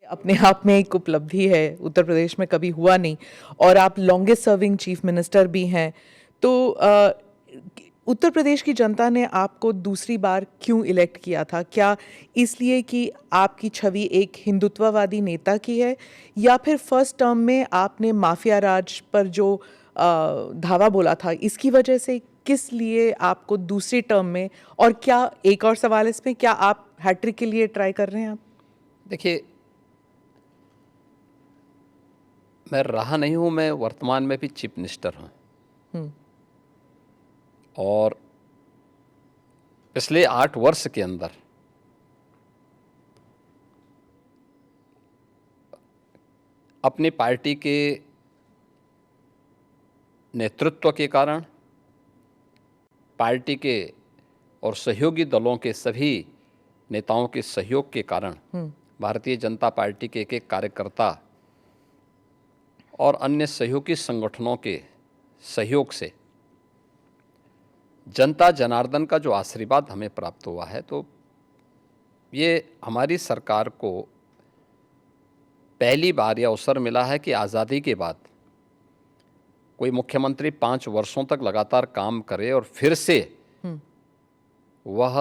अपने आप में एक उपलब्धि है, उत्तर प्रदेश में कभी हुआ नहीं और आप लॉन्गेस्ट सर्विंग चीफ मिनिस्टर भी हैं। तो उत्तर प्रदेश की जनता ने आपको दूसरी बार क्यों इलेक्ट किया था? क्या इसलिए कि आपकी छवि एक हिंदुत्ववादी नेता की है, या फिर फर्स्ट टर्म में आपने माफिया राज पर जो धावा बोला था इसकी वजह से? किस लिए आपको दूसरी टर्म में, और क्या एक और सवाल इसमें, क्या आप हैट्रिक के लिए ट्राई कर रहे हैं आप? देखिए, मैं रहा नहीं हूँ, मैं वर्तमान में भी चीफ मिनिस्टर हूँ और पिछले 8 वर्ष के अंदर अपनी पार्टी के नेतृत्व के कारण, पार्टी के और सहयोगी दलों के सभी नेताओं के सहयोग के कारण, भारतीय जनता पार्टी के एक कार्यकर्ता और अन्य सहयोगी संगठनों के सहयोग से जनता जनार्दन का जो आशीर्वाद हमें प्राप्त हुआ है, तो ये हमारी सरकार को पहली बार यह अवसर मिला है कि आज़ादी के बाद कोई मुख्यमंत्री 5 वर्षों तक लगातार काम करे और फिर से वह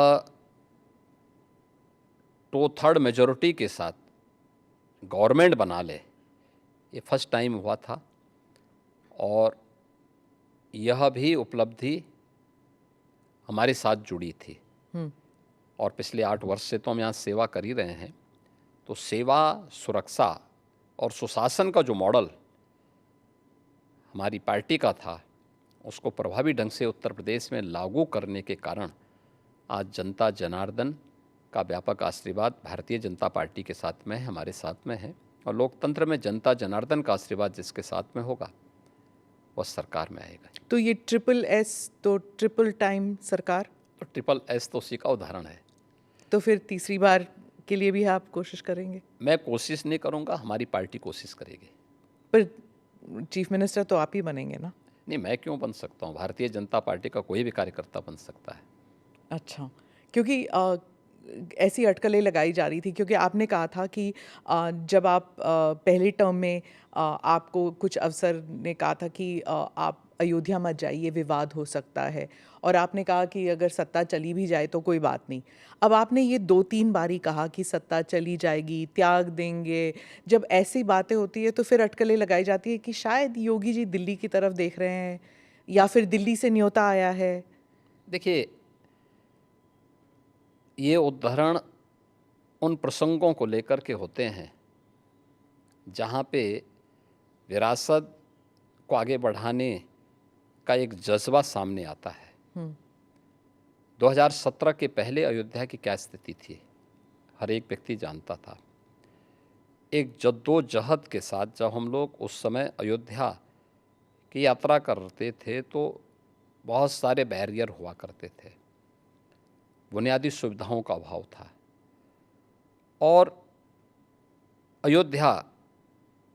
2/3 मेजॉरिटी के साथ गवर्नमेंट बना ले। ये फर्स्ट टाइम हुआ था और यह भी उपलब्धि हमारे साथ जुड़ी थी। और पिछले 8 वर्ष से तो हम यहाँ सेवा कर ही रहे हैं। तो सेवा, सुरक्षा और सुशासन का जो मॉडल हमारी पार्टी का था, उसको प्रभावी ढंग से उत्तर प्रदेश में लागू करने के कारण आज जनता जनार्दन का व्यापक आशीर्वाद भारतीय जनता पार्टी के साथ में है, हमारे साथ में है। और लोकतंत्र में जनता जनार्दन का आशीर्वाद जिसके साथ में होगा वह सरकार में आएगा। तो ये ट्रिपल एस, तो ट्रिपल टाइम सरकार, तो ट्रिपल एस तो उसी का उदाहरण है। तो फिर तीसरी बार के लिए भी आप कोशिश करेंगे? मैं कोशिश नहीं करूंगा, हमारी पार्टी कोशिश करेगी। पर चीफ मिनिस्टर तो आप ही बनेंगे ना? नहीं, मैं क्यों बन सकता हूँ? भारतीय जनता पार्टी का कोई भी कार्यकर्ता बन सकता है। अच्छा, क्योंकि ऐसी अटकलें लगाई जा रही थी, क्योंकि आपने कहा था कि जब आप पहले टर्म में आपको कुछ अफसर ने कहा था कि आप अयोध्या मत जाइए, विवाद हो सकता है, और आपने कहा कि अगर सत्ता चली भी जाए तो कोई बात नहीं। अब आपने ये 2-3 बारी कहा कि सत्ता चली जाएगी, त्याग देंगे। जब ऐसी बातें होती है तो फिर अटकलें लगाई जाती है कि शायद योगी जी दिल्ली की तरफ देख रहे हैं, या फिर दिल्ली से न्योता आया है। देखिए, ये उदाहरण उन प्रसंगों को लेकर के होते हैं जहाँ पे विरासत को आगे बढ़ाने का एक जज्बा सामने आता है। 2017 के पहले अयोध्या की क्या स्थिति थी, हर एक व्यक्ति जानता था। एक जद्दोजहद के साथ जब हम लोग उस समय अयोध्या की यात्रा करते थे तो बहुत सारे बैरियर हुआ करते थे, बुनियादी सुविधाओं का अभाव था और अयोध्या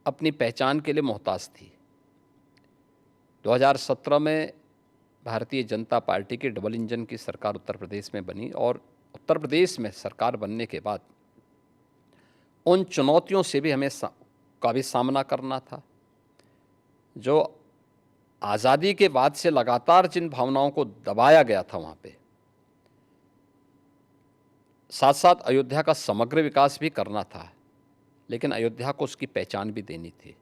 अपनी पहचान के लिए मोहताज थी। 2017 में भारतीय जनता पार्टी की डबल इंजन की सरकार उत्तर प्रदेश में बनी और उत्तर प्रदेश में सरकार बनने के बाद उन चुनौतियों से भी हमें का भी सामना करना था। जो आज़ादी के बाद से लगातार जिन भावनाओं को दबाया गया था वहाँ पे, साथ साथ अयोध्या का समग्र विकास भी करना था, लेकिन अयोध्या को उसकी पहचान भी देनी थी।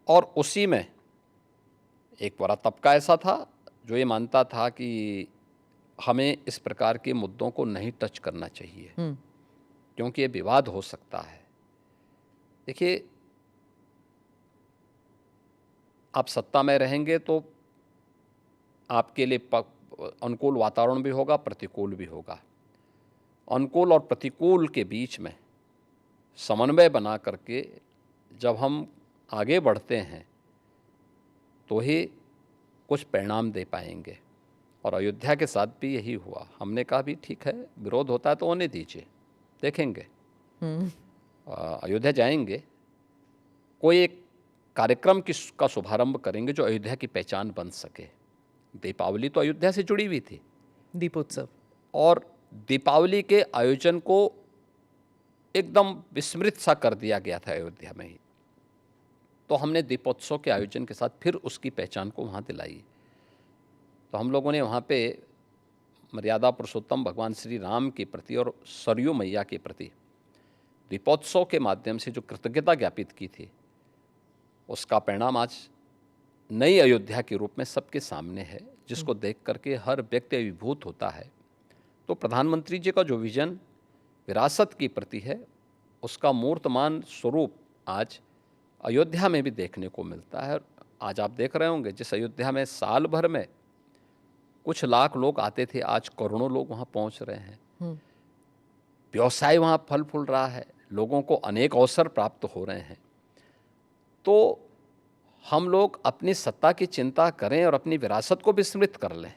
और उसी में एक बड़ा तबका ऐसा था जो ये मानता था कि हमें इस प्रकार के मुद्दों को नहीं टच करना चाहिए क्योंकि ये विवाद हो सकता है। देखिए, आप सत्ता में रहेंगे तो आपके लिए अनुकूल वातावरण भी होगा, प्रतिकूल भी होगा। अनुकूल और प्रतिकूल के बीच में समन्वय बना करके जब हम आगे बढ़ते हैं तो ही कुछ परिणाम दे पाएंगे। और अयोध्या के साथ भी यही हुआ। हमने कहा भी ठीक है, विरोध होता है तो होने दीजिए, देखेंगे। अयोध्या जाएंगे, कोई एक कार्यक्रम का शुभारंभ करेंगे जो अयोध्या की पहचान बन सके। दीपावली तो अयोध्या से जुड़ी हुई थी, दीपोत्सव, और दीपावली के आयोजन को एकदम विस्मृत सा कर दिया गया था अयोध्या में ही। तो हमने दीपोत्सव के आयोजन के साथ फिर उसकी पहचान को वहाँ दिलाई। तो हम लोगों ने वहाँ पे मर्यादा पुरुषोत्तम भगवान श्री राम के प्रति और सरयू मैया के प्रति दीपोत्सव के माध्यम से जो कृतज्ञता ज्ञापित की थी, उसका परिणाम आज नई अयोध्या के रूप में सबके सामने है, जिसको देख करके हर व्यक्ति अभिभूत होता है। तो प्रधानमंत्री जी का जो विजन विरासत के प्रति है, उसका मूर्तमान स्वरूप आज अयोध्या में भी देखने को मिलता है। आज आप देख रहे होंगे, जिस अयोध्या में साल भर में कुछ लाख लोग आते थे, आज करोड़ों लोग वहाँ पहुँच रहे हैं। व्यवसाय वहाँ फल फूल रहा है, लोगों को अनेक अवसर प्राप्त हो रहे हैं। तो हम लोग अपनी सत्ता की चिंता करें और अपनी विरासत को विस्मृत कर लें,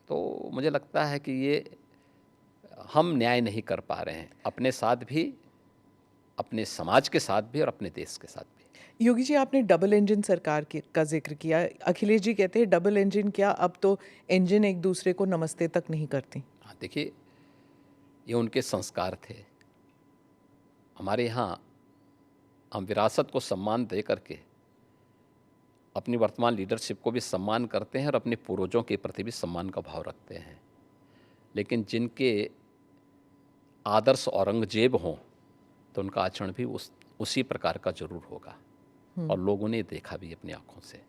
तो मुझे लगता है कि ये हम न्याय नहीं कर पा रहे हैं, अपने साथ भी, अपने समाज के साथ भी और अपने देश के साथ भी। योगी जी, आपने डबल इंजन सरकार का जिक्र किया। अखिलेश जी कहते हैं डबल इंजन क्या, अब तो इंजन एक दूसरे को नमस्ते तक नहीं करती। हाँ, देखिए, ये उनके संस्कार थे। हमारे यहाँ हम विरासत को सम्मान दे करके अपनी वर्तमान लीडरशिप को भी सम्मान करते हैं और अपने पूर्वजों के प्रति भी सम्मान का भाव रखते हैं। लेकिन जिनके आदर्श औरंगजेब हों, तो उनका आचरण भी उसी प्रकार का जरूर होगा, और लोगों ने देखा भी अपनी आंखों से।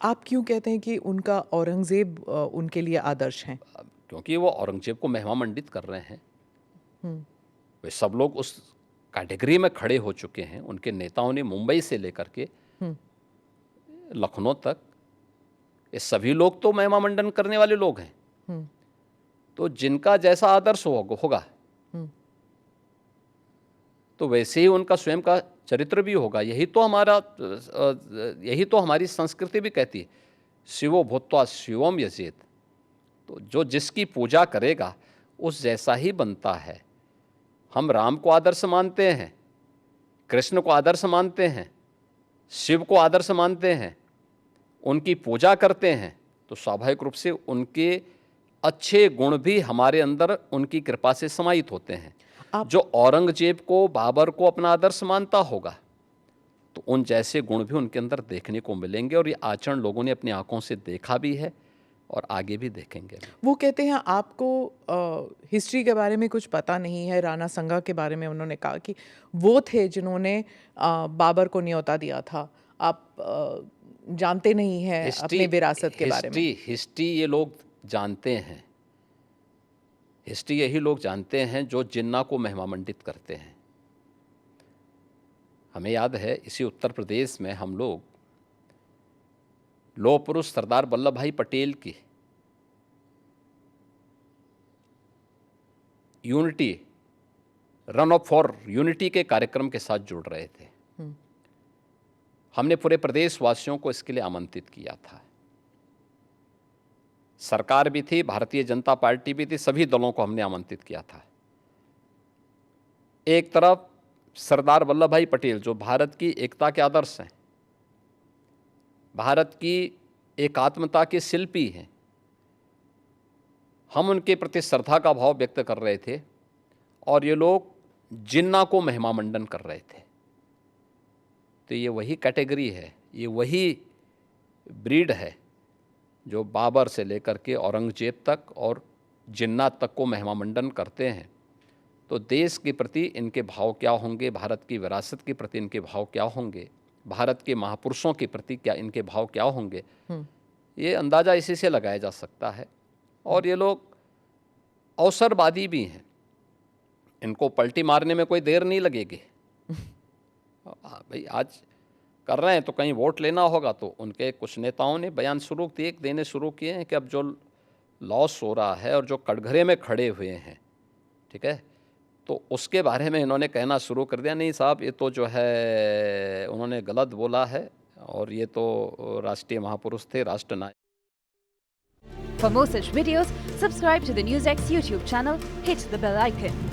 आप क्यों कहते हैं कि उनका औरंगजेब उनके लिए आदर्श हैं? क्योंकि वो औरंगजेब को महिमा मंडित कर रहे हैं। वे सब लोग उस कैटेगरी में खड़े हो चुके हैं। उनके नेताओं ने मुंबई से लेकर के लखनऊ तक, ये सभी लोग तो महिमा मंडन करने वाले लोग हैं। तो जिनका जैसा आदर्श होगा तो वैसे ही उनका स्वयं का चरित्र भी होगा। यही तो हमारी संस्कृति भी कहती है, शिवो भूत्वा शिवम यजेत। तो जो जिसकी पूजा करेगा उस जैसा ही बनता है। हम राम को आदर्श मानते हैं, कृष्ण को आदर्श मानते हैं, शिव को आदर्श मानते हैं, उनकी पूजा करते हैं, तो स्वाभाविक रूप से उनके अच्छे गुण भी हमारे अंदर उनकी कृपा से समाहित होते हैं। जो औरंगजेब को, बाबर को अपना आदर्श मानता होगा, तो उन जैसे गुण भी उनके अंदर देखने को मिलेंगे, और ये आचरण लोगों ने अपनी आंखों से देखा भी है और आगे भी देखेंगे। वो कहते हैं आपको हिस्ट्री के बारे में कुछ पता नहीं है। राणा संगा के बारे में उन्होंने कहा कि वो थे जिन्होंने बाबर को न्योता दिया था। आप जानते नहीं हैं अपने विरासत के बारे में। हिस्ट्री ये लोग जानते हैं। हिस्ट्री यही लोग जानते हैं जो जिन्ना को महिमा मंडित करते हैं। हमें याद है, इसी उत्तर प्रदेश में हम लोग लौह पुरुष सरदार वल्लभ भाई पटेल की unity, run up for unity के कार्यक्रम के साथ जुड़ रहे थे। हमने पूरे प्रदेशवासियों को इसके लिए आमंत्रित किया था। सरकार भी थी, भारतीय जनता पार्टी भी थी, सभी दलों को हमने आमंत्रित किया था। एक तरफ सरदार वल्लभ भाई पटेल, जो भारत की एकता के आदर्श हैं, भारत की एकात्मता के शिल्पी हैं, हम उनके प्रति श्रद्धा का भाव व्यक्त कर रहे थे, और ये लोग जिन्ना को महिमा मंडन कर रहे थे। तो ये वही कैटेगरी है, ये वही ब्रीड है जो बाबर से लेकर के औरंगजेब तक और जिन्ना तक को महिमा मंडन करते हैं। तो देश के प्रति इनके भाव क्या होंगे, भारत की विरासत के प्रति इनके भाव क्या होंगे, भारत के महापुरुषों के प्रति क्या इनके भाव क्या होंगे, ये अंदाज़ा इसी से लगाया जा सकता है। और ये लोग अवसरवादी भी हैं, इनको पलटी मारने में कोई देर नहीं लगेगी। भाई आज कर रहे हैं तो कहीं वोट लेना होगा, तो उनके कुछ नेताओं ने बयान देने शुरू किए हैं कि अब जो लॉस हो रहा है और जो कटघरे में खड़े हुए हैं, ठीक है, तो उसके बारे में इन्होंने कहना शुरू कर दिया, नहीं साहब ये तो जो है उन्होंने गलत बोला है, और ये तो राष्ट्रीय महापुरुष थे, राष्ट्रनायक। For more such videos, subscribe to the NewsX YouTube channel, hit the bell icon.